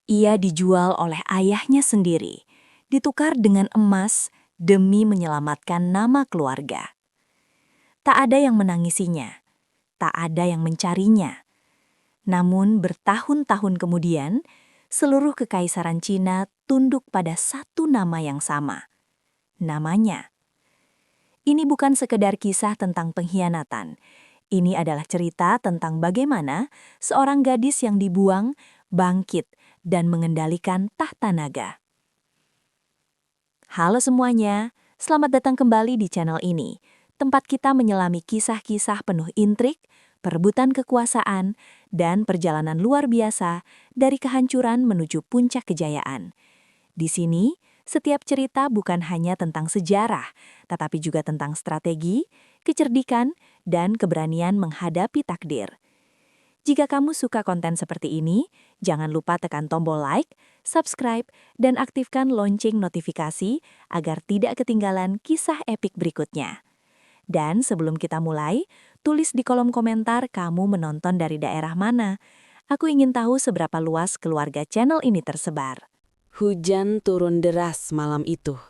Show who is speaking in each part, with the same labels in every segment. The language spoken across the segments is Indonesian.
Speaker 1: Ia dijual oleh ayahnya sendiri, ditukar dengan emas demi menyelamatkan nama keluarga. Tak ada yang menangisinya, tak ada yang mencarinya. Namun bertahun-tahun kemudian, seluruh kekaisaran Cina tunduk pada satu nama yang sama. Namanya. Ini bukan sekedar kisah tentang pengkhianatan. Ini adalah cerita tentang bagaimana seorang gadis yang dibuang bangkit dan mengendalikan tahta naga. Halo semuanya, selamat datang kembali di channel ini, tempat kita menyelami kisah-kisah penuh intrik, perebutan kekuasaan, dan perjalanan luar biasa dari kehancuran menuju puncak kejayaan. Di sini, setiap cerita bukan hanya tentang sejarah, tetapi juga tentang strategi, kecerdikan, dan keberanian menghadapi takdir. Jika kamu suka konten seperti ini, jangan lupa tekan tombol like, subscribe, dan aktifkan lonceng notifikasi agar tidak ketinggalan kisah epik berikutnya. Dan sebelum kita mulai, tulis di kolom komentar kamu menonton dari daerah mana. Aku ingin tahu seberapa luas keluarga channel ini tersebar.
Speaker 2: Hujan turun deras malam itu,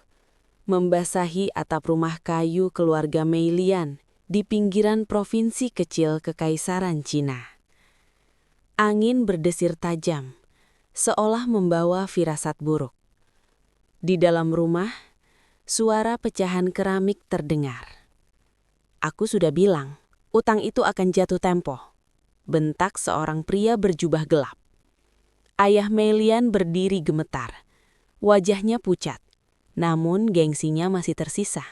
Speaker 2: membasahi atap rumah kayu keluarga Mei Lian di pinggiran provinsi kecil Kekaisaran Cina. Angin berdesir tajam, seolah membawa firasat buruk. Di dalam rumah, suara pecahan keramik terdengar. "Aku sudah bilang, utang itu akan jatuh tempo," bentak seorang pria berjubah gelap. Ayah Mei Lian berdiri gemetar. Wajahnya pucat, namun gengsinya masih tersisa.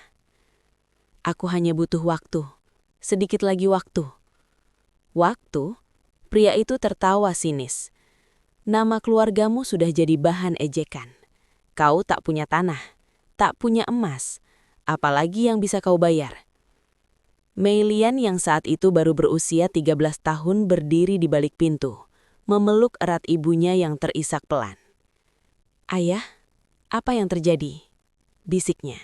Speaker 2: "Aku hanya butuh waktu, sedikit lagi waktu." "Waktu?" Pria itu tertawa sinis. "Nama keluargamu sudah jadi bahan ejekan. Kau tak punya tanah, tak punya emas, apalagi yang bisa kau bayar." Mei Lian yang saat itu baru berusia 13 tahun berdiri di balik pintu, memeluk erat ibunya yang terisak pelan. "Ayah, apa yang terjadi?" bisiknya.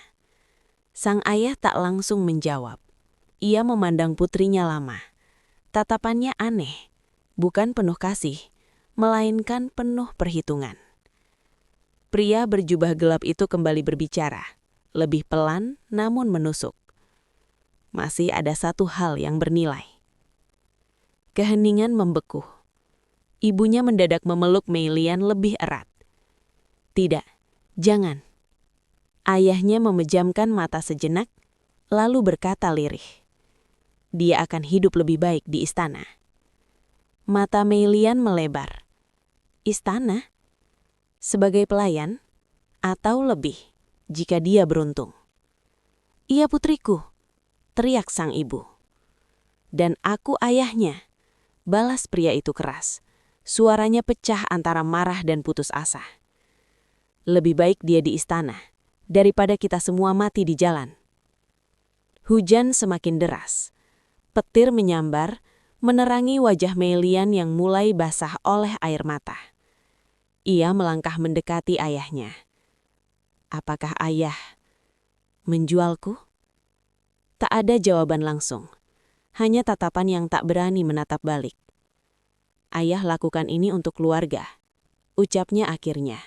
Speaker 2: Sang ayah tak langsung menjawab. Ia memandang putrinya lama. Tatapannya aneh, bukan penuh kasih, melainkan penuh perhitungan. Pria berjubah gelap itu kembali berbicara, lebih pelan namun menusuk. "Masih ada satu hal yang bernilai." Keheningan membeku. Ibunya mendadak memeluk Mei Lian lebih erat. "Tidak, jangan." Ayahnya memejamkan mata sejenak, lalu berkata lirih, "Dia akan hidup lebih baik di istana." Mata Mei Lian melebar. "Istana? Sebagai pelayan? Atau lebih, jika dia beruntung?" "Iya putriku," teriak sang ibu. "Dan aku ayahnya," balas pria itu keras. Suaranya pecah antara marah dan putus asa. "Lebih baik dia di istana, daripada kita semua mati di jalan." Hujan semakin deras. Petir menyambar, menerangi wajah Mei Lian yang mulai basah oleh air mata. Ia melangkah mendekati ayahnya. "Apakah ayah menjualku?" Tak ada jawaban langsung, hanya tatapan yang tak berani menatap balik. "Ayah lakukan ini untuk keluarga," ucapnya akhirnya.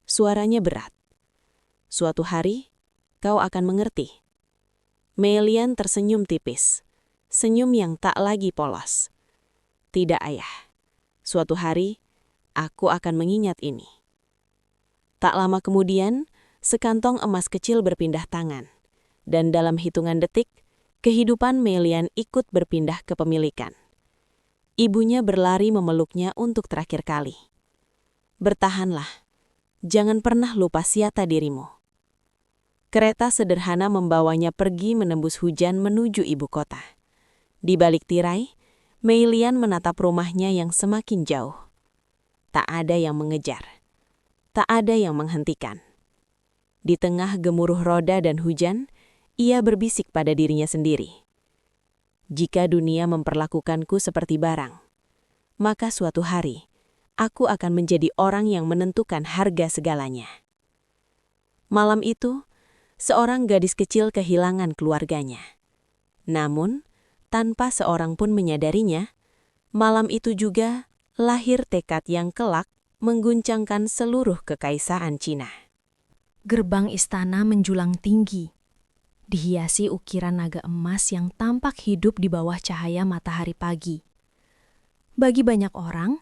Speaker 2: Suaranya berat. "Suatu hari, kau akan mengerti." Mei Lian tersenyum tipis, senyum yang tak lagi polos. "Tidak ayah, suatu hari aku akan mengingat ini." Tak lama kemudian, sekantong emas kecil berpindah tangan, dan dalam hitungan detik, kehidupan Mei Lian ikut berpindah kepemilikan. Ibunya berlari memeluknya untuk terakhir kali. "Bertahanlah, jangan pernah lupa siata dirimu." Kereta sederhana membawanya pergi menembus hujan menuju ibu kota. Di balik tirai, Mei Lian menatap rumahnya yang semakin jauh. Tak ada yang mengejar, tak ada yang menghentikan. Di tengah gemuruh roda dan hujan, ia berbisik pada dirinya sendiri. "Jika dunia memperlakukanku seperti barang, maka suatu hari aku akan menjadi orang yang menentukan harga segalanya." Malam itu, seorang gadis kecil kehilangan keluarganya. Namun, tanpa seorang pun menyadarinya, malam itu juga lahir tekad yang kelak mengguncangkan seluruh kekaisaran Cina.
Speaker 1: Gerbang istana menjulang tinggi, dihiasi ukiran naga emas yang tampak hidup di bawah cahaya matahari pagi. Bagi banyak orang,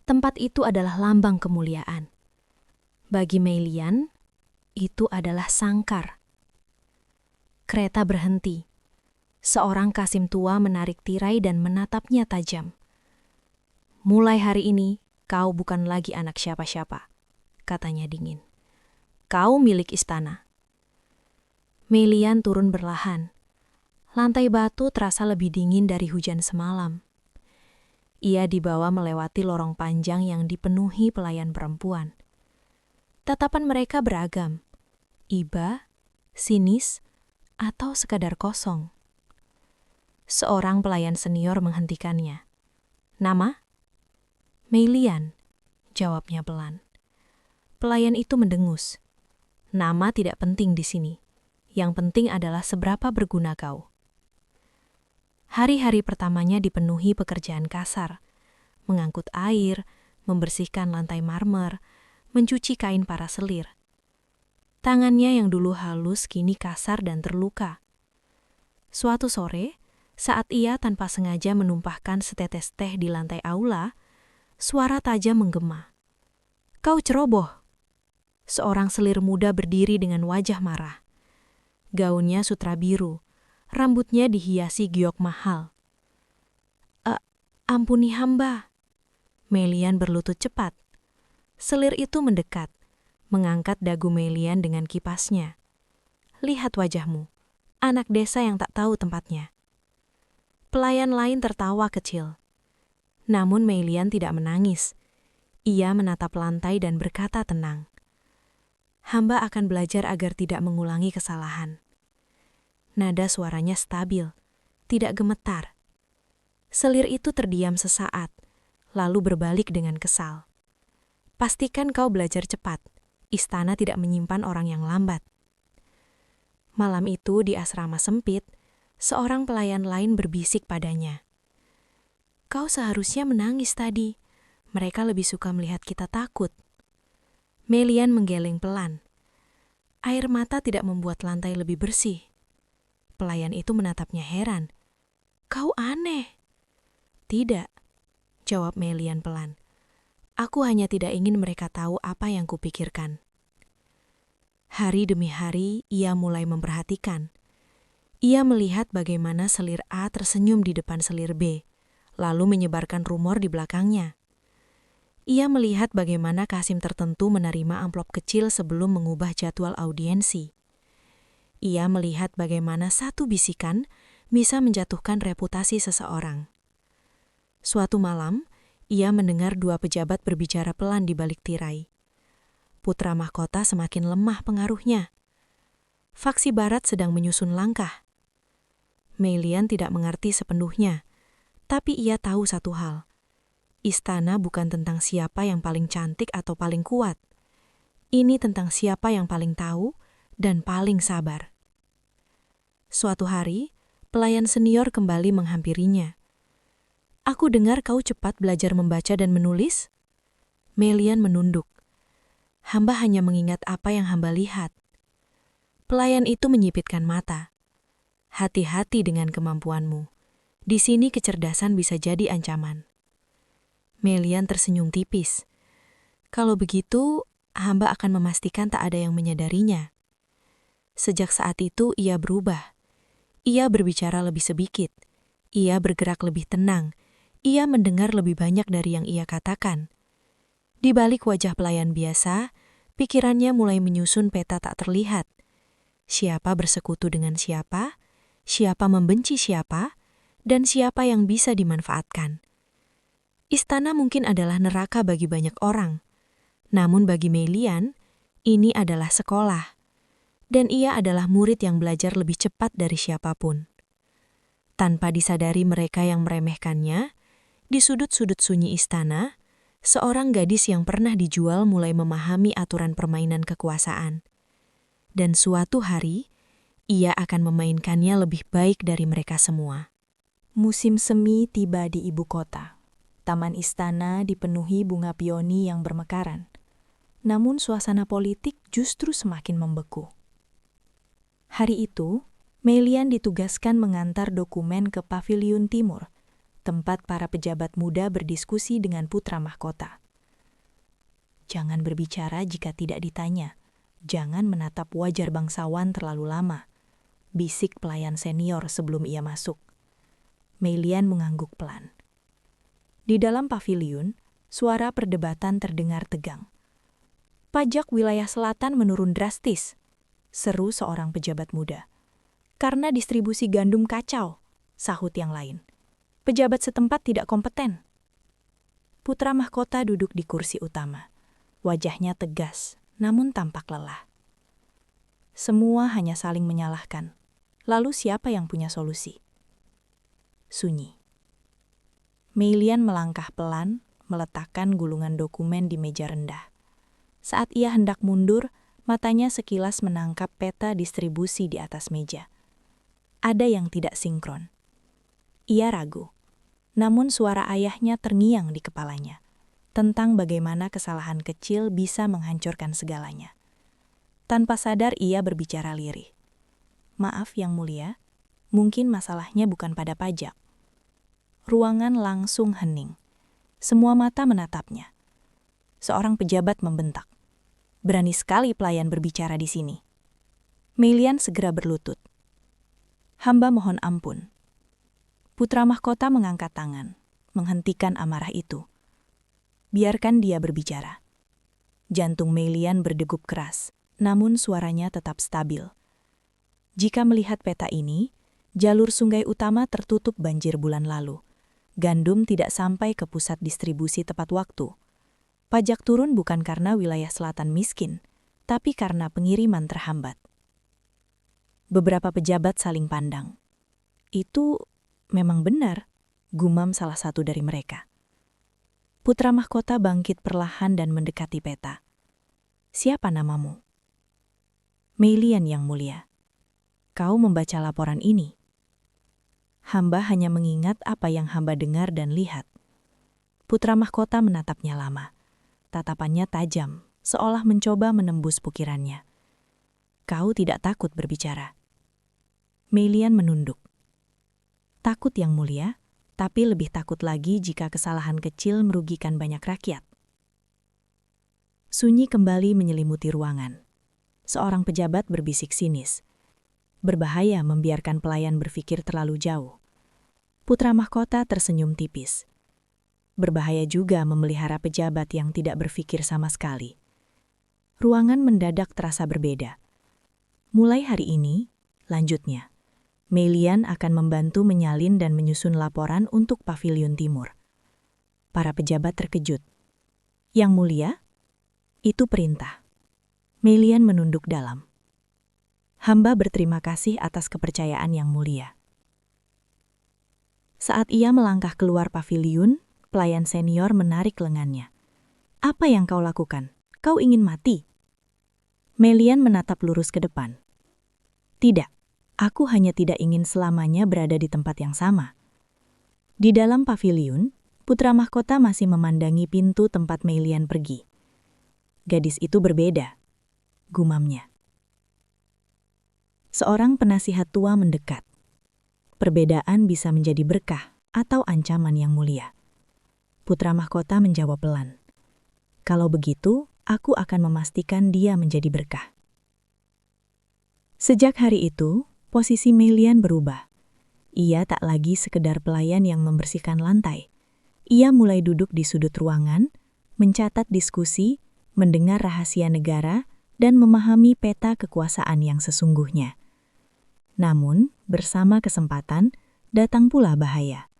Speaker 1: tempat itu adalah lambang kemuliaan. Bagi Mei Lian, itu adalah sangkar. Kereta berhenti. Seorang kasim tua menarik tirai dan menatapnya tajam. "Mulai hari ini, kau bukan lagi anak siapa-siapa," katanya dingin. "Kau milik istana." Mei Lian turun berlahan. Lantai batu terasa lebih dingin dari hujan semalam. Ia dibawa melewati lorong panjang yang dipenuhi pelayan perempuan. Tatapan mereka beragam, iba, sinis, atau sekadar kosong. Seorang pelayan senior menghentikannya. "Nama?" "Mei Lian," jawabnya pelan. Pelayan itu mendengus. "Nama tidak penting di sini. Yang penting adalah seberapa berguna kau." Hari-hari pertamanya dipenuhi pekerjaan kasar. Mengangkut air, membersihkan lantai marmer, mencuci kain para selir. Tangannya yang dulu halus kini kasar dan terluka. Suatu sore, saat ia tanpa sengaja menumpahkan setetes teh di lantai aula, suara tajam menggema. "Kau ceroboh!" Seorang selir muda berdiri dengan wajah marah. Gaunnya sutra biru, rambutnya dihiasi giok mahal. "Ampuni hamba." Mei Lian berlutut cepat. Selir itu mendekat, mengangkat dagu Mei Lian dengan kipasnya. "Lihat wajahmu, anak desa yang tak tahu tempatnya." Pelayan lain tertawa kecil. Namun Mei Lian tidak menangis. Ia menatap lantai dan berkata tenang, "Hamba akan belajar agar tidak mengulangi kesalahan." Nada suaranya stabil, tidak gemetar. Selir itu terdiam sesaat, lalu berbalik dengan kesal. "Pastikan kau belajar cepat. Istana tidak menyimpan orang yang lambat." Malam itu di asrama sempit, seorang pelayan lain berbisik padanya. "Kau seharusnya menangis tadi. Mereka lebih suka melihat kita takut." Mei Lian menggeleng pelan. Air mata tidak membuat lantai lebih bersih. Pelayan itu menatapnya heran. "Kau aneh." "Tidak," jawab Mei Lian pelan. "Aku hanya tidak ingin mereka tahu apa yang kupikirkan." Hari demi hari, ia mulai memperhatikan. Ia melihat bagaimana selir A tersenyum di depan selir B, lalu menyebarkan rumor di belakangnya. Ia melihat bagaimana kasim tertentu menerima amplop kecil sebelum mengubah jadwal audiensi. Ia melihat bagaimana satu bisikan bisa menjatuhkan reputasi seseorang. Suatu malam, ia mendengar dua pejabat berbicara pelan di balik tirai. Putra mahkota semakin lemah pengaruhnya. Faksi barat sedang menyusun langkah. Mei Lian tidak mengerti sepenuhnya, tapi ia tahu satu hal. Istana bukan tentang siapa yang paling cantik atau paling kuat. Ini tentang siapa yang paling tahu dan paling sabar. Suatu hari, pelayan senior kembali menghampirinya. "Aku dengar kau cepat belajar membaca dan menulis?" Mei Lian menunduk. "Hamba hanya mengingat apa yang hamba lihat." Pelayan itu menyipitkan mata. "Hati-hati dengan kemampuanmu. Di sini kecerdasan bisa jadi ancaman." Mei Lian tersenyum tipis. "Kalau begitu, hamba akan memastikan tak ada yang menyadarinya." Sejak saat itu ia berubah. Ia berbicara lebih sedikit. Ia bergerak lebih tenang. Ia mendengar lebih banyak dari yang ia katakan. Di balik wajah pelayan biasa, pikirannya mulai menyusun peta tak terlihat. Siapa bersekutu dengan siapa, siapa membenci siapa, dan siapa yang bisa dimanfaatkan. Istana mungkin adalah neraka bagi banyak orang. Namun bagi Mei Lian, ini adalah sekolah. Dan ia adalah murid yang belajar lebih cepat dari siapapun. Tanpa disadari mereka yang meremehkannya, di sudut-sudut sunyi istana, seorang gadis yang pernah dijual mulai memahami aturan permainan kekuasaan. Dan suatu hari, ia akan memainkannya lebih baik dari mereka semua. Musim semi tiba di ibu kota. Taman istana dipenuhi bunga pioni yang bermekaran. Namun suasana politik justru semakin membeku. Hari itu, Mei Lian ditugaskan mengantar dokumen ke Paviliun Timur, tempat para pejabat muda berdiskusi dengan putra mahkota. Jangan berbicara jika tidak ditanya. Jangan menatap wajar bangsawan terlalu lama, bisik pelayan senior sebelum ia masuk. Mei Lian mengangguk pelan. Di dalam paviliun, suara perdebatan terdengar tegang. Pajak wilayah selatan menurun drastis, seru seorang pejabat muda. Karena distribusi gandum kacau, sahut yang lain. Pejabat setempat tidak kompeten. Putra mahkota duduk di kursi utama. Wajahnya tegas, namun tampak lelah. Semua hanya saling menyalahkan. Lalu siapa yang punya solusi? Sunyi. Mei Lian melangkah pelan, meletakkan gulungan dokumen di meja rendah. Saat ia hendak mundur, matanya sekilas menangkap peta distribusi di atas meja. Ada yang tidak sinkron. Ia ragu. Namun suara ayahnya terngiang di kepalanya, tentang bagaimana kesalahan kecil bisa menghancurkan segalanya. Tanpa sadar ia berbicara lirih. Maaf yang mulia, mungkin masalahnya bukan pada pajak. Ruangan langsung hening. Semua mata menatapnya. Seorang pejabat membentak. Berani sekali pelayan berbicara di sini. Mei Lian segera berlutut. Hamba mohon ampun. Putra mahkota mengangkat tangan, menghentikan amarah itu. Biarkan dia berbicara. Jantung Mei Lian berdegup keras, namun suaranya tetap stabil. Jika melihat peta ini, jalur sungai utama tertutup banjir bulan lalu. Gandum tidak sampai ke pusat distribusi tepat waktu. Pajak turun bukan karena wilayah selatan miskin, tapi karena pengiriman terhambat. Beberapa pejabat saling pandang. Itu memang benar, gumam salah satu dari mereka. Putra mahkota bangkit perlahan dan mendekati peta. Siapa namamu? Mei Lian yang mulia. Kau membaca laporan ini. Hamba hanya mengingat apa yang hamba dengar dan lihat. Putra mahkota menatapnya lama. Tatapannya tajam, seolah mencoba menembus pukirannya. Kau tidak takut berbicara. Mei Lian menunduk. Takut yang mulia, tapi lebih takut lagi jika kesalahan kecil merugikan banyak rakyat. Sunyi kembali menyelimuti ruangan. Seorang pejabat berbisik sinis. Berbahaya membiarkan pelayan berpikir terlalu jauh. Putra mahkota tersenyum tipis. Berbahaya juga memelihara pejabat yang tidak berpikir sama sekali. Ruangan mendadak terasa berbeda. Mulai hari ini, lanjutnya, Mei Lian akan membantu menyalin dan menyusun laporan untuk Paviliun Timur. Para pejabat terkejut. Yang mulia, itu perintah. Mei Lian menunduk dalam. Hamba berterima kasih atas kepercayaan yang mulia. Saat ia melangkah keluar paviliun, pelayan senior menarik lengannya. Apa yang kau lakukan? Kau ingin mati? Mei Lian menatap lurus ke depan. Tidak, aku hanya tidak ingin selamanya berada di tempat yang sama. Di dalam paviliun, putra mahkota masih memandangi pintu tempat Mei Lian pergi. Gadis itu berbeda, gumamnya. Seorang penasihat tua mendekat. Perbedaan bisa menjadi berkah atau ancaman yang mulia. Putra mahkota menjawab pelan. Kalau begitu, aku akan memastikan dia menjadi berkah. Sejak hari itu, posisi Mei Lian berubah. Ia tak lagi sekedar pelayan yang membersihkan lantai. Ia mulai duduk di sudut ruangan, mencatat diskusi, mendengar rahasia negara, dan memahami peta kekuasaan yang sesungguhnya. Namun, bersama kesempatan, datang pula bahaya.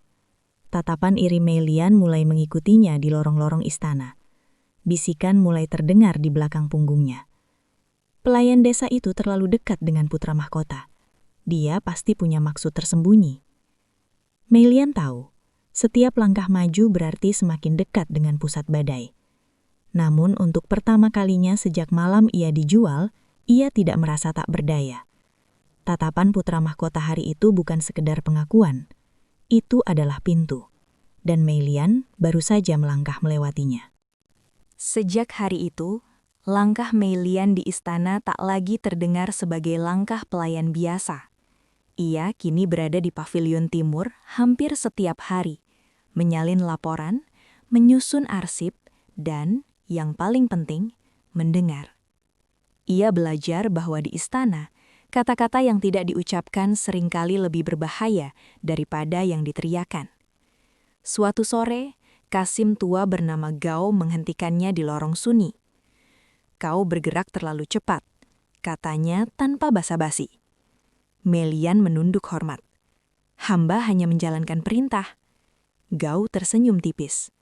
Speaker 1: Tatapan iri Mei Lian mulai mengikutinya di lorong-lorong istana. Bisikan mulai terdengar di belakang punggungnya. Pelayan desa itu terlalu dekat dengan putra mahkota. Dia pasti punya maksud tersembunyi. Mei Lian tahu, setiap langkah maju berarti semakin dekat dengan pusat badai. Namun untuk pertama kalinya sejak malam ia dijual, ia tidak merasa tak berdaya. Tatapan putra mahkota hari itu bukan sekedar pengakuan. Itu adalah pintu. dan Meilian baru saja melangkah melewatinya. Sejak hari itu, langkah Meilian di istana tak lagi terdengar sebagai langkah pelayan biasa. Ia kini berada di pavilion timur hampir setiap hari, menyalin laporan, menyusun arsip, dan, yang paling penting, mendengar. Ia belajar bahwa di istana, kata-kata yang tidak diucapkan seringkali lebih berbahaya daripada yang diteriakan. Suatu sore, Kasim tua bernama Gao menghentikannya di lorong sunyi. "Kau bergerak terlalu cepat," katanya tanpa basa-basi. Meilian menunduk hormat. "Hamba hanya menjalankan perintah." Gao tersenyum tipis.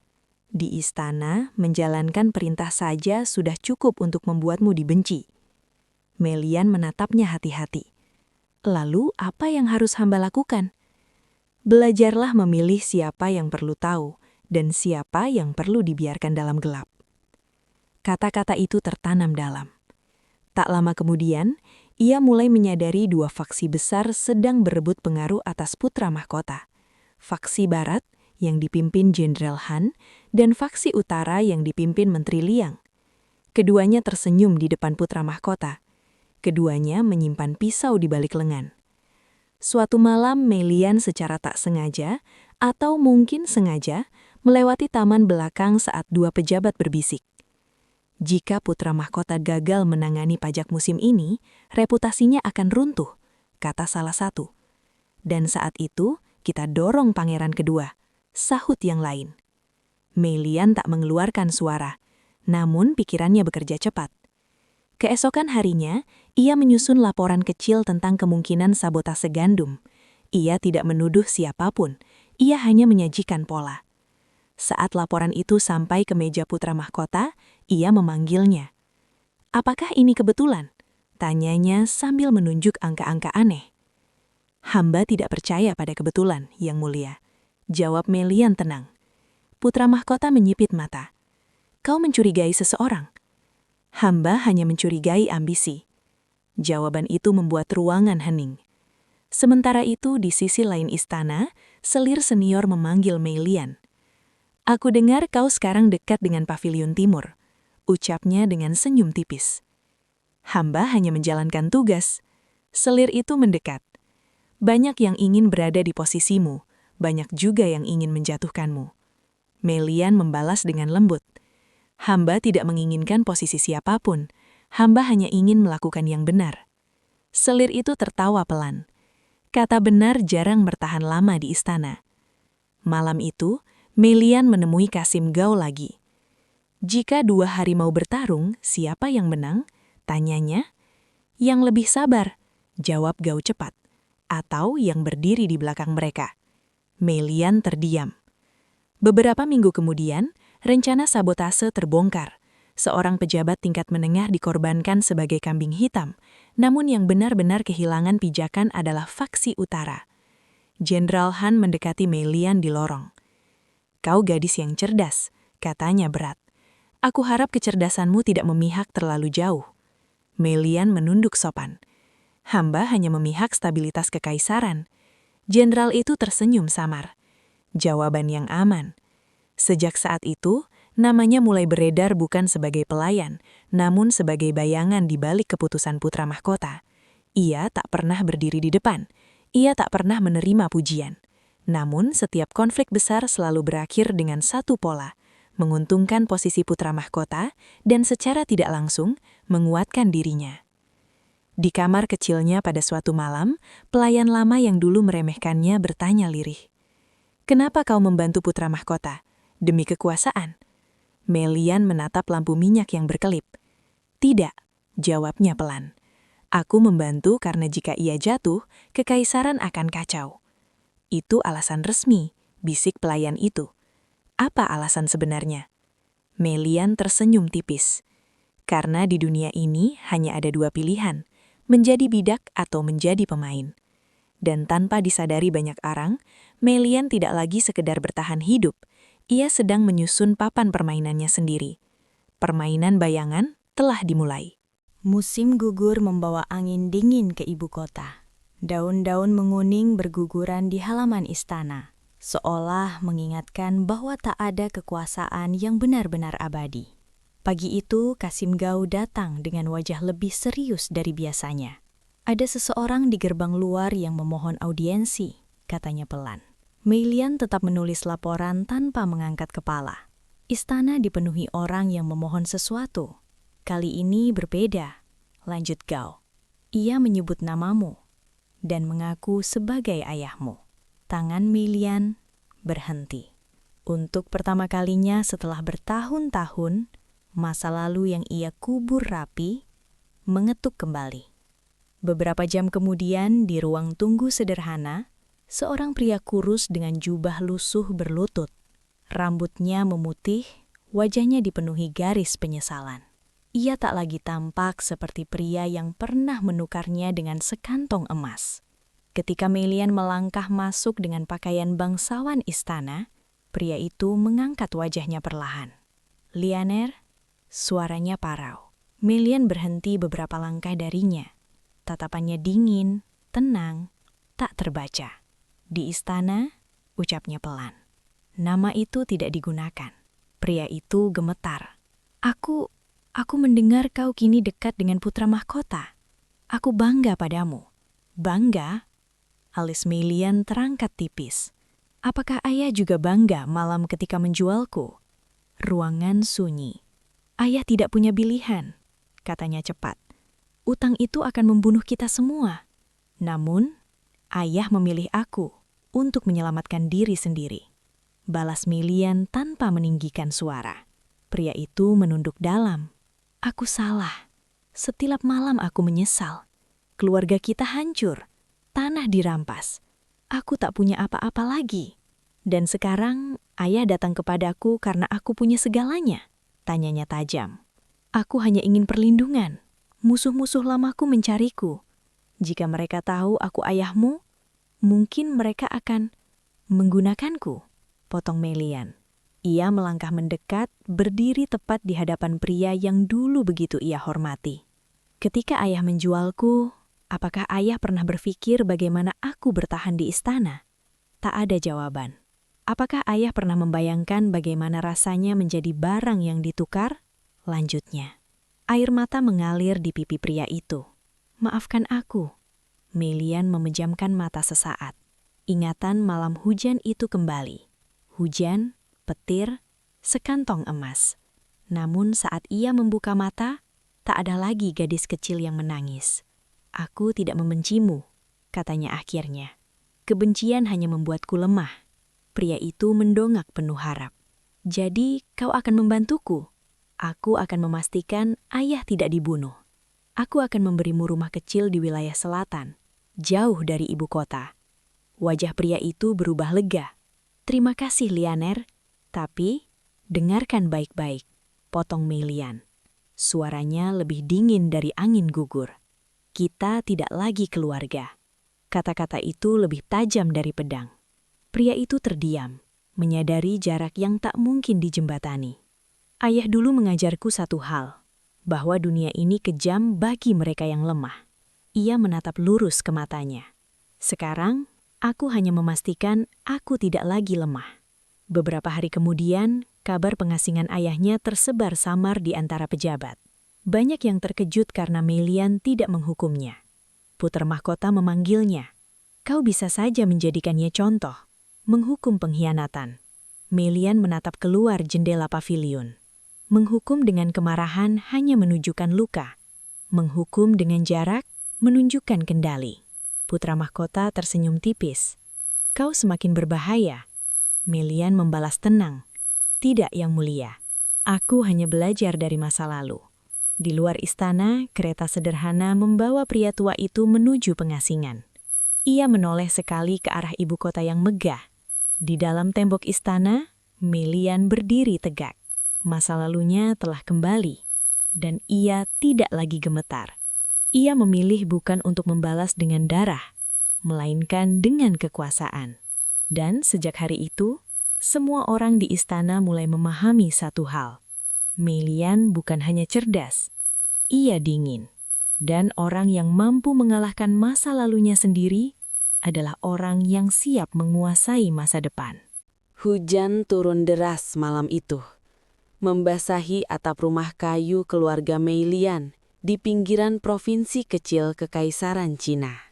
Speaker 1: "Di istana, menjalankan perintah saja sudah cukup untuk membuatmu dibenci." Meilian menatapnya hati-hati. "Lalu apa yang harus hamba lakukan?" "Belajarlah memilih siapa yang perlu tahu dan siapa yang perlu dibiarkan dalam gelap." Kata-kata itu tertanam dalam. Tak lama kemudian, ia mulai menyadari dua faksi besar sedang berebut pengaruh atas putra mahkota. Faksi Barat yang dipimpin Jenderal Han dan faksi Utara yang dipimpin Menteri Liang. Keduanya tersenyum di depan putra mahkota. Keduanya menyimpan pisau di balik lengan. Suatu malam Meilian secara tak sengaja, atau mungkin sengaja, melewati taman belakang saat dua pejabat berbisik. "Jika putra mahkota gagal menangani pajak musim ini, reputasinya akan runtuh," kata salah satu. "Dan saat itu, kita dorong pangeran kedua," sahut yang lain. Meilian tak mengeluarkan suara, namun pikirannya bekerja cepat. Keesokan harinya, ia menyusun laporan kecil tentang kemungkinan sabotase gandum. Ia tidak menuduh siapapun, ia hanya menyajikan pola. Saat laporan itu sampai ke meja putra mahkota, ia memanggilnya. "Apakah ini kebetulan?" tanyanya sambil menunjuk angka-angka aneh. "Hamba tidak percaya pada kebetulan, Yang Mulia," jawab Meilian tenang. Putra mahkota menyipit mata. "Kau mencurigai seseorang?" "Hamba hanya mencurigai ambisi." Jawaban itu membuat ruangan hening. Sementara itu, di sisi lain istana, selir senior memanggil Meilian. "Aku dengar kau sekarang dekat dengan pavilion timur," ucapnya dengan senyum tipis. "Hamba hanya menjalankan tugas." Selir itu mendekat. "Banyak yang ingin berada di posisimu, banyak juga yang ingin menjatuhkanmu." Meilian membalas dengan lembut. "Hamba tidak menginginkan posisi siapapun, hamba hanya ingin melakukan yang benar." Selir itu tertawa pelan. Kata benar jarang bertahan lama di istana. Malam itu, Meilian menemui Kasim Gao lagi. "Jika dua harimau bertarung, siapa yang menang?" tanyanya. "Yang lebih sabar," jawab Gao cepat. "Atau yang berdiri di belakang mereka." Meilian terdiam. Beberapa minggu kemudian, rencana sabotase terbongkar. Seorang pejabat tingkat menengah dikorbankan sebagai kambing hitam, namun yang benar-benar kehilangan pijakan adalah faksi utara. Jenderal Han mendekati Meilian di lorong. "Kau gadis yang cerdas," katanya berat. "Aku harap kecerdasanmu tidak memihak terlalu jauh." Meilian menunduk sopan. "Hamba hanya memihak stabilitas kekaisaran." Jenderal itu tersenyum samar. Jawaban yang aman. Sejak saat itu, namanya mulai beredar bukan sebagai pelayan, namun sebagai bayangan di balik keputusan putra mahkota. Ia tak pernah berdiri di depan. Ia tak pernah menerima pujian. Namun, setiap konflik besar selalu berakhir dengan satu pola, menguntungkan posisi putra mahkota dan secara tidak langsung menguatkan dirinya. Di kamar kecilnya pada suatu malam, pelayan lama yang dulu meremehkannya bertanya lirih. "Kenapa kau membantu putra mahkota? Demi kekuasaan?" Meilian menatap lampu minyak yang berkelip. "Tidak," jawabnya pelan. "Aku membantu karena jika ia jatuh, kekaisaran akan kacau." "Itu alasan resmi," bisik pelayan itu. "Apa alasan sebenarnya?" Meilian tersenyum tipis. "Karena di dunia ini hanya ada dua pilihan, menjadi bidak atau menjadi pemain." Dan tanpa disadari banyak orang, Meilian tidak lagi sekedar bertahan hidup. Ia sedang menyusun papan permainannya sendiri. Permainan bayangan telah dimulai.
Speaker 3: Musim gugur membawa angin dingin ke ibu kota. Daun-daun menguning berguguran di halaman istana. seolah mengingatkan bahwa tak ada kekuasaan yang benar-benar abadi. Pagi itu, Kasim Gao datang dengan wajah lebih serius dari biasanya. Ada seseorang di gerbang luar yang memohon audiensi, katanya pelan. Mei Lian tetap menulis laporan tanpa mengangkat kepala. Istana dipenuhi orang yang memohon sesuatu. Kali ini berbeda, lanjut Gao. Ia menyebut namamu dan mengaku sebagai ayahmu. Tangan Mei Lian berhenti. Untuk pertama kalinya setelah bertahun-tahun, masa lalu yang ia kubur rapi mengetuk kembali. Beberapa jam kemudian, di ruang tunggu sederhana, seorang pria kurus dengan jubah lusuh berlutut. Rambutnya memutih, wajahnya dipenuhi garis penyesalan. Ia tak lagi tampak seperti pria yang pernah menukarnya dengan sekantong emas. Ketika Mei Lian melangkah masuk dengan pakaian bangsawan istana, pria itu mengangkat wajahnya perlahan. "Lianer," suaranya parau. Mei Lian berhenti beberapa langkah darinya. Tatapannya dingin, tenang, tak terbaca. "Di istana," ucapnya pelan. Nama itu tidak digunakan. Pria itu gemetar. Aku mendengar kau kini dekat dengan putra mahkota. Aku bangga padamu." "Bangga?" Alis Mei Lian terangkat tipis. "Apakah ayah juga bangga malam ketika menjualku?" Ruangan sunyi. "Ayah tidak punya pilihan," katanya cepat. "Utang itu akan membunuh kita semua. Namun, ayah memilih aku untuk menyelamatkan diri sendiri." Balas Mei Lian tanpa meninggikan suara. Pria itu menunduk dalam. "Aku salah. Setiap malam aku menyesal. Keluarga kita hancur. Tanah dirampas. Aku tak punya apa-apa lagi. Dan sekarang ayah datang kepadaku karena aku punya segalanya?" Tanyanya tajam. "Aku hanya ingin perlindungan. Musuh-musuh lamaku mencariku. Jika mereka tahu aku ayahmu, mungkin mereka akan menggunakanku," potong Mei Lian. Ia melangkah mendekat, berdiri tepat di hadapan pria yang dulu begitu ia hormati. "Ketika ayah menjualku, apakah ayah pernah berpikir bagaimana aku bertahan di istana?" Tak ada jawaban. "Apakah ayah pernah membayangkan bagaimana rasanya menjadi barang yang ditukar?" Lanjutnya. Air mata mengalir di pipi pria itu. "Maafkan aku." Mei Lian memejamkan mata sesaat. Ingatan malam hujan itu kembali. Hujan, petir, sekantong emas. Namun saat ia membuka mata, tak ada lagi gadis kecil yang menangis. "Aku tidak membencimu," katanya akhirnya. "Kebencian hanya membuatku lemah." Pria itu mendongak penuh harap. "Jadi kau akan membantuku? Aku akan memastikan ayah tidak dibunuh. Aku akan memberimu rumah kecil di wilayah selatan, jauh dari ibu kota." Wajah pria itu berubah lega. "Terima kasih, Lianer. Tapi, dengarkan baik-baik," potong Mei Lian. Suaranya lebih dingin dari angin gugur. "Kita tidak lagi keluarga." Kata-kata itu lebih tajam dari pedang. Pria itu terdiam, menyadari jarak yang tak mungkin dijembatani. "Ayah dulu mengajarku satu hal, bahwa dunia ini kejam bagi mereka yang lemah." Ia menatap lurus ke matanya. "Sekarang, aku hanya memastikan aku tidak lagi lemah." Beberapa hari kemudian, kabar pengasingan ayahnya tersebar samar di antara pejabat. Banyak yang terkejut karena Mei Lian tidak menghukumnya. Putra mahkota memanggilnya. "Kau bisa saja menjadikannya contoh, menghukum pengkhianatan." Mei Lian menatap keluar jendela pavilion. Menghukum dengan kemarahan hanya menunjukkan luka. Menghukum dengan jarak menunjukkan kendali. Putra mahkota tersenyum tipis. "Kau semakin berbahaya." Mei Lian membalas tenang. "Tidak, Yang Mulia. Aku hanya belajar dari masa lalu." Di luar istana, kereta sederhana membawa pria tua itu menuju pengasingan. Ia menoleh sekali ke arah ibu kota yang megah. Di dalam tembok istana, Mei Lian berdiri tegak. Masa lalunya telah kembali, dan ia tidak lagi gemetar. Ia memilih bukan untuk membalas dengan darah, melainkan dengan kekuasaan. Dan sejak hari itu, semua orang di istana mulai memahami satu hal. Mei Lian bukan hanya cerdas, ia dingin. Dan orang yang mampu mengalahkan masa lalunya sendiri adalah orang yang siap menguasai masa depan.
Speaker 2: Hujan turun deras malam itu, membasahi atap rumah kayu keluarga Mei Lian di pinggiran provinsi kecil Kekaisaran Cina.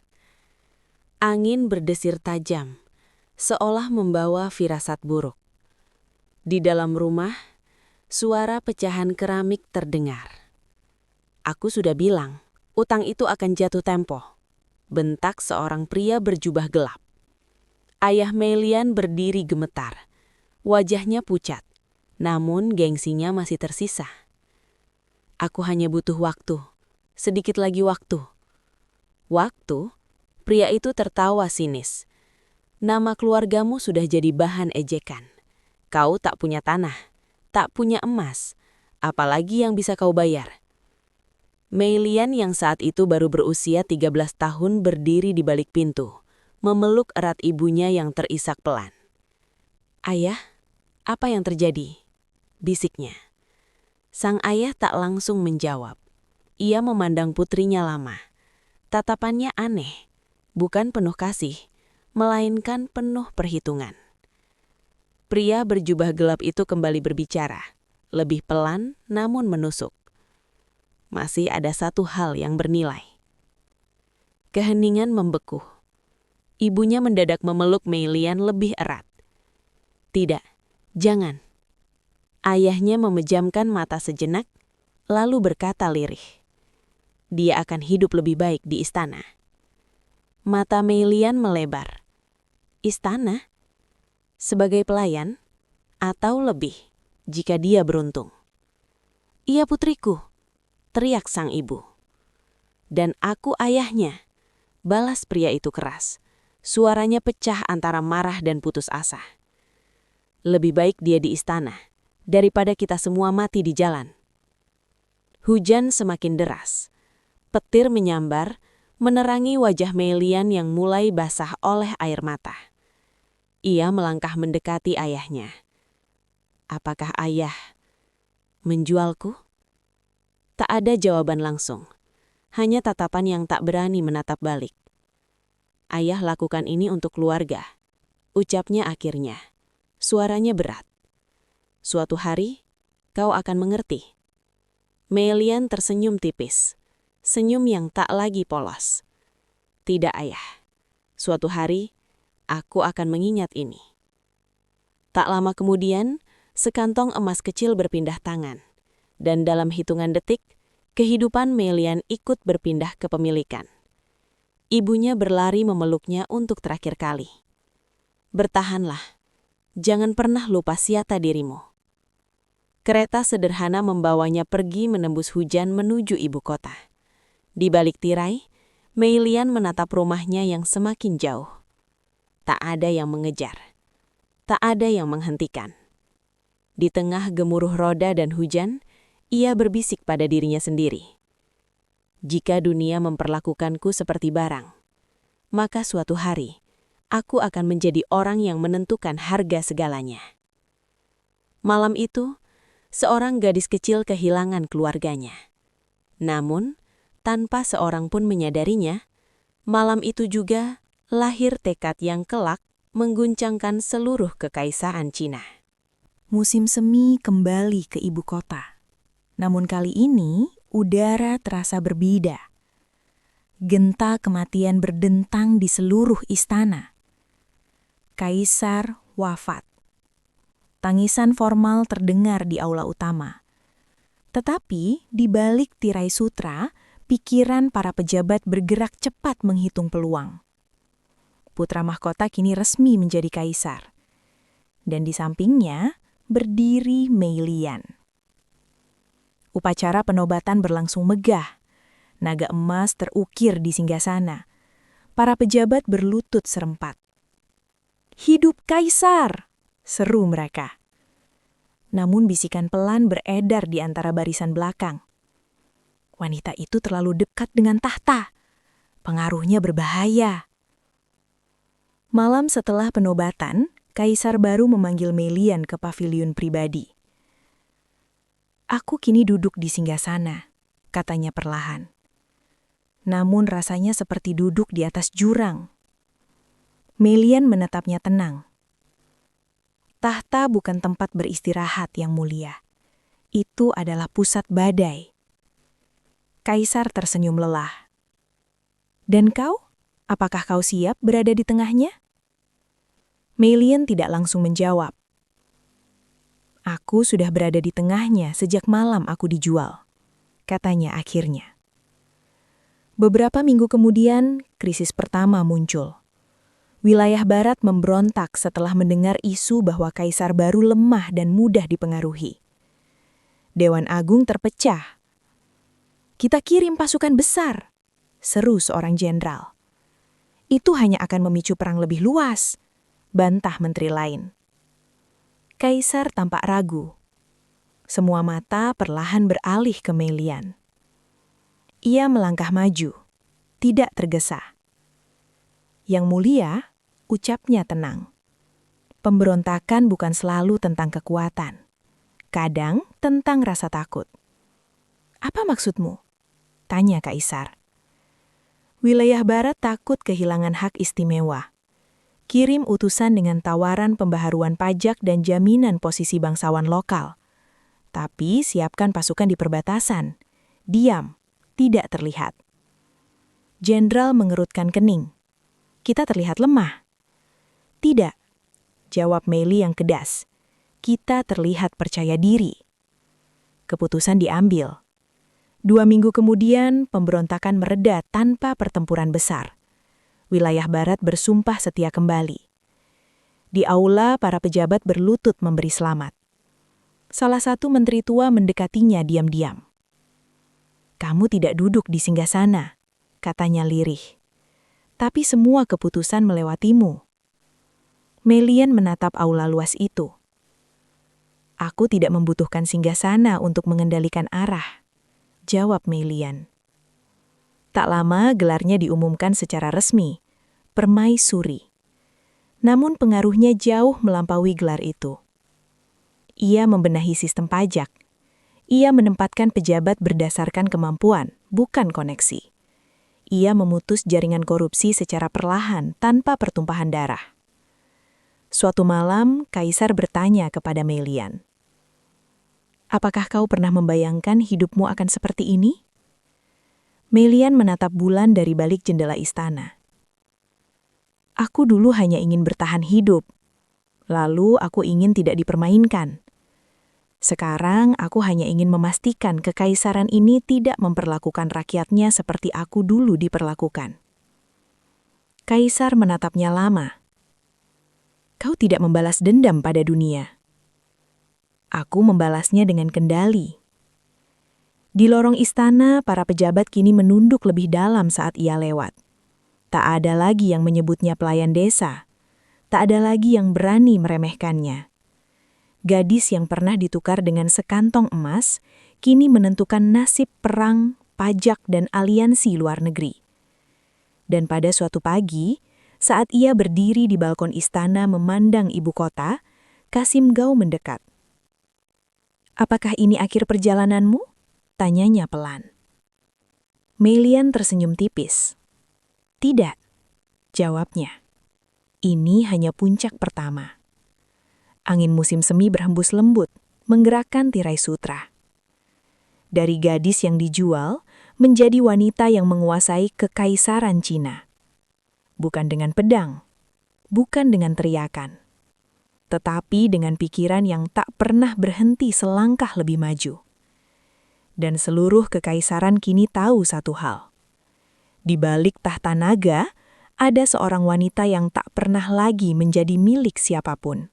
Speaker 2: Angin berdesir tajam, seolah membawa firasat buruk. Di dalam rumah, suara pecahan keramik terdengar. "Aku sudah bilang, utang itu akan jatuh tempo," bentak seorang pria berjubah gelap. Ayah Mei Lian berdiri gemetar. Wajahnya pucat, namun gengsinya masih tersisa. "Aku hanya butuh waktu, sedikit lagi waktu." "Waktu?" Pria itu tertawa sinis. "Nama keluargamu sudah jadi bahan ejekan. Kau tak punya tanah, tak punya emas, apalagi yang bisa kau bayar." Mei Lian yang saat itu baru berusia 13 tahun berdiri di balik pintu, memeluk erat ibunya yang terisak pelan. "Ayah, apa yang terjadi?" bisiknya. Sang ayah tak langsung menjawab. Ia memandang putrinya lama. Tatapannya aneh, bukan penuh kasih, melainkan penuh perhitungan. Pria berjubah gelap itu kembali berbicara, lebih pelan namun menusuk. "Masih ada satu hal yang bernilai." Keheningan membeku. Ibunya mendadak memeluk Mei Lian lebih erat. "Tidak, jangan." Ayahnya memejamkan mata sejenak, lalu berkata lirih, "Dia akan hidup lebih baik di istana." Mata Mei Lian melebar. "Istana? Sebagai pelayan? Atau lebih, jika dia beruntung?" "Iya putriku," teriak sang ibu. "Dan aku ayahnya," balas pria itu keras. Suaranya pecah antara marah dan putus asa. "Lebih baik dia di istana, daripada kita semua mati di jalan." Hujan semakin deras. Petir menyambar, menerangi wajah Mei Lian yang mulai basah oleh air mata. Ia melangkah mendekati ayahnya. "Apakah ayah menjualku?" Tak ada jawaban langsung, hanya tatapan yang tak berani menatap balik. "Ayah lakukan ini untuk keluarga," ucapnya akhirnya. Suaranya berat. "Suatu hari, kau akan mengerti." Mei Lian tersenyum tipis, senyum yang tak lagi polos. "Tidak ayah, suatu hari aku akan mengingat ini." Tak lama kemudian, sekantong emas kecil berpindah tangan. Dan dalam hitungan detik, kehidupan Mei Lian ikut berpindah kepemilikan. Ibunya berlari memeluknya untuk terakhir kali. "Bertahanlah, jangan pernah lupa siata dirimu." Kereta sederhana membawanya pergi menembus hujan menuju ibu kota. Di balik tirai, Mei Lian menatap rumahnya yang semakin jauh. Tak ada yang mengejar, tak ada yang menghentikan. Di tengah gemuruh roda dan hujan, ia berbisik pada dirinya sendiri. "Jika dunia memperlakukanku seperti barang, maka suatu hari aku akan menjadi orang yang menentukan harga segalanya." Malam itu, seorang gadis kecil kehilangan keluarganya. Namun, tanpa seorang pun menyadarinya, malam itu juga lahir tekad yang kelak mengguncangkan seluruh kekaisaran Cina.
Speaker 3: Musim semi kembali ke ibu kota. Namun kali ini, udara terasa berbeda. Genta kematian berdentang di seluruh istana. Kaisar wafat. Tangisan formal terdengar di aula utama. Tetapi di balik tirai sutra, pikiran para pejabat bergerak cepat menghitung peluang. Putra mahkota kini resmi menjadi kaisar. Dan di sampingnya berdiri Mei Lian. Upacara penobatan berlangsung megah. Naga emas terukir di singgasana. Para pejabat berlutut serempat. "Hidup kaisar!" seru mereka. Namun bisikan pelan beredar di antara barisan belakang. Wanita itu terlalu dekat dengan tahta. Pengaruhnya berbahaya. Malam setelah penobatan, kaisar baru memanggil Mei Lian ke paviliun pribadi. "Aku kini duduk di singgasana," katanya perlahan. "Namun rasanya seperti duduk di atas jurang."
Speaker 1: Meilian menatapnya tenang. Tahta bukan tempat beristirahat yang mulia. Itu adalah pusat badai. Kaisar tersenyum lelah. Dan kau? Apakah kau siap berada di tengahnya? Meilian tidak langsung menjawab. Aku sudah berada di tengahnya sejak malam aku dijual, katanya akhirnya. Beberapa minggu kemudian, krisis pertama muncul. Wilayah barat memberontak setelah mendengar isu bahwa kaisar baru lemah dan mudah dipengaruhi. Dewan Agung terpecah. Kita kirim pasukan besar, seru seorang jenderal. Itu hanya akan memicu perang lebih luas, bantah menteri lain. Kaisar tampak ragu. Semua mata perlahan beralih ke Meilian. Ia melangkah maju, tidak tergesa. Yang mulia, ucapnya tenang. Pemberontakan bukan selalu tentang kekuatan. Kadang tentang rasa takut. Apa maksudmu? Tanya Kaisar. Wilayah barat takut kehilangan hak istimewa. Kirim utusan dengan tawaran pembaharuan pajak dan jaminan posisi bangsawan lokal. Tapi siapkan pasukan di perbatasan. Diam, tidak terlihat. Jenderal mengerutkan kening. Kita terlihat lemah. Tidak, jawab Meili yang kedas. Kita terlihat percaya diri. Keputusan diambil. 2 minggu kemudian, pemberontakan mereda tanpa pertempuran besar. Wilayah barat bersumpah setia kembali. Di aula, para pejabat berlutut memberi selamat. Salah satu menteri tua mendekatinya diam-diam. Kamu tidak duduk di singgasana, katanya lirih. Tapi semua keputusan melewatimu. Meilian menatap aula luas itu. Aku tidak membutuhkan singgasana untuk mengendalikan arah, jawab Meilian. Tak lama gelarnya diumumkan secara resmi, Permaisuri. Namun pengaruhnya jauh melampaui gelar itu. Ia membenahi sistem pajak. Ia menempatkan pejabat berdasarkan kemampuan, bukan koneksi. Ia memutus jaringan korupsi secara perlahan tanpa pertumpahan darah. Suatu malam, Kaisar bertanya kepada Meilian. Apakah kau pernah membayangkan hidupmu akan seperti ini? Meilian menatap bulan dari balik jendela istana. Aku dulu hanya ingin bertahan hidup. Lalu aku ingin tidak dipermainkan. Sekarang aku hanya ingin memastikan kekaisaran ini tidak memperlakukan rakyatnya seperti aku dulu diperlakukan. Kaisar menatapnya lama. Kau tidak membalas dendam pada dunia. Aku membalasnya dengan kendali. Di lorong istana, para pejabat kini menunduk lebih dalam saat ia lewat. Tak ada lagi yang menyebutnya pelayan desa. Tak ada lagi yang berani meremehkannya. Gadis yang pernah ditukar dengan sekantong emas, kini menentukan nasib perang, pajak, dan aliansi luar negeri. Dan pada suatu pagi, saat ia berdiri di balkon istana memandang ibu kota, Kasim Gau mendekat. Apakah ini akhir perjalananmu? Tanyanya pelan. Meilian tersenyum tipis. Tidak, jawabnya. Ini hanya puncak pertama. Angin musim semi berhembus lembut, menggerakkan tirai sutra. Dari gadis yang dijual, menjadi wanita yang menguasai kekaisaran Cina. Bukan dengan pedang, bukan dengan teriakan, tetapi dengan pikiran yang tak pernah berhenti selangkah lebih maju. Dan seluruh kekaisaran kini tahu satu hal. Di balik tahta naga, ada seorang wanita yang tak pernah lagi menjadi milik siapapun.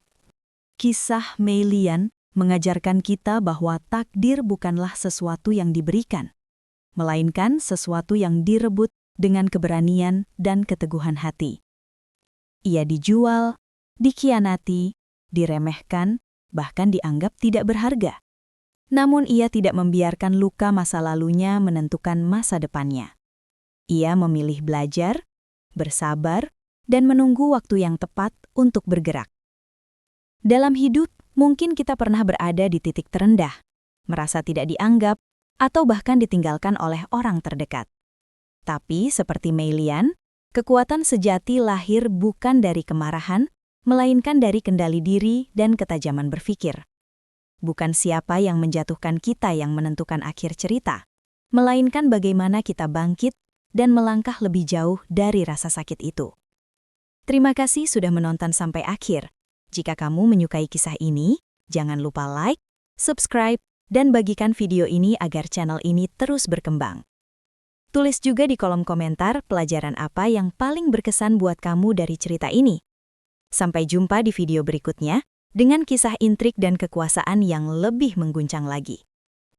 Speaker 3: Kisah Meilian mengajarkan kita bahwa takdir bukanlah sesuatu yang diberikan, melainkan sesuatu yang direbut dengan keberanian dan keteguhan hati. Ia dijual, dikhianati, diremehkan, bahkan dianggap tidak berharga. Namun ia tidak membiarkan luka masa lalunya menentukan masa depannya. Ia memilih belajar, bersabar, dan menunggu waktu yang tepat untuk bergerak. Dalam hidup, mungkin kita pernah berada di titik terendah, merasa tidak dianggap, atau bahkan ditinggalkan oleh orang terdekat. Tapi seperti Meilian,
Speaker 1: Kekuatan sejati lahir bukan dari kemarahan, melainkan dari kendali diri dan ketajaman berpikir. Bukan siapa yang menjatuhkan kita yang menentukan akhir cerita, melainkan bagaimana kita bangkit dan melangkah lebih jauh dari rasa sakit itu. Terima kasih sudah menonton sampai akhir. Jika kamu menyukai kisah ini, jangan lupa like, subscribe, dan bagikan video ini agar channel ini terus berkembang. Tulis juga di kolom komentar pelajaran apa yang paling berkesan buat kamu dari cerita ini. Sampai jumpa di video berikutnya dengan kisah intrik dan kekuasaan yang lebih mengguncang lagi.